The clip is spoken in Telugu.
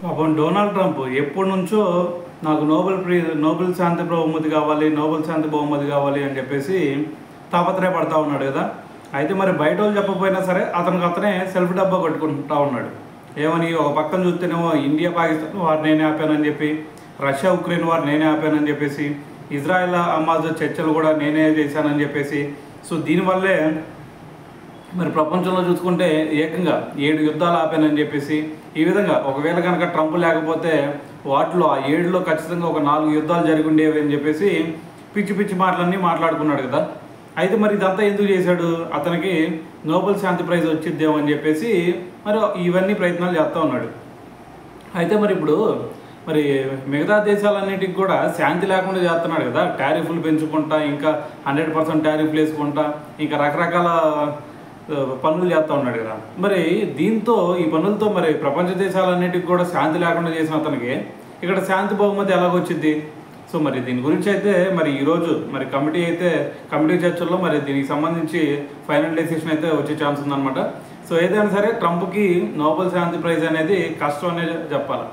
పాపం డొనాల్డ్ ట్రంప్ ఎప్పటి నుంచో నాకు నోబెల్ శాంతి బహుమతి కావాలి, నోబెల్ శాంతి బహుమతి కావాలి అని చెప్పేసి తాపత్రయపడతా ఉన్నాడు కదా. అయితే మరి బయట వాళ్ళు చెప్పకపోయినా సరే అతనే సెల్ఫ్ డబ్బా కొట్టుకుంటా ఉన్నాడు. ఏమని ఒక పక్కన చూస్తేనేమో ఇండియా పాకిస్తాన్ వారు నేనే ఆపానని చెప్పి, రష్యా ఉక్రెయిన్ వారు నేనే ఆపానని చెప్పేసి, ఇజ్రాయెల్ హమాస్ చర్చలు కూడా నేనే చేశానని చెప్పేసి. సో దీనివల్లే మరి ప్రపంచంలో చూసుకుంటే ఏకంగా 7 యుద్ధాలు ఆపానని చెప్పేసి, ఈ విధంగా ఒకవేళ కనుక ట్రంప్ లేకపోతే వాటిలో ఆ 7లో ఖచ్చితంగా ఒక 4 యుద్ధాలు జరిగి ఉండేవి అని చెప్పేసి పిచ్చి పిచ్చి మాటలన్నీ మాట్లాడుకున్నాడు కదా. అయితే మరి ఇదంతా ఎందుకు చేశాడు? అతనికి నోబెల్ శాంతి ప్రైజ్ వచ్చిద్దేమో అని చెప్పేసి మరి ఇవన్నీ ప్రయత్నాలు చేస్తూ ఉన్నాడు. అయితే మరి ఇప్పుడు మరి మిగతా దేశాలన్నిటికి కూడా శాంతి లేకుండా చేస్తున్నాడు కదా. టారిఫ్లు పెంచుకుంటా, ఇంకా 100% టారిఫ్లు వేసుకుంటా, ఇంకా రకరకాల పనులు చేస్తూ ఉన్నాడు కదా. మరి దీంతో ఈ పనులతో మరి ప్రపంచ దేశాలన్నిటికి కూడా శాంతి లేకుండా చేసిన అతనికి ఇక్కడ శాంతి బహుమతి ఎలాగొచ్చింది? సో మరి దీని గురించి అయితే మరి ఈరోజు మరి కమిటీ చర్చల్లో మరి దీనికి సంబంధించి ఫైనల్ డెసిషన్ అయితే వచ్చే ఛాన్స్ ఉందన్నమాట. సో ఏదైనా సరే ట్రంప్కి నోబెల్ శాంతి ప్రైజ్ అనేది కష్టం అనేది చెప్పాలి.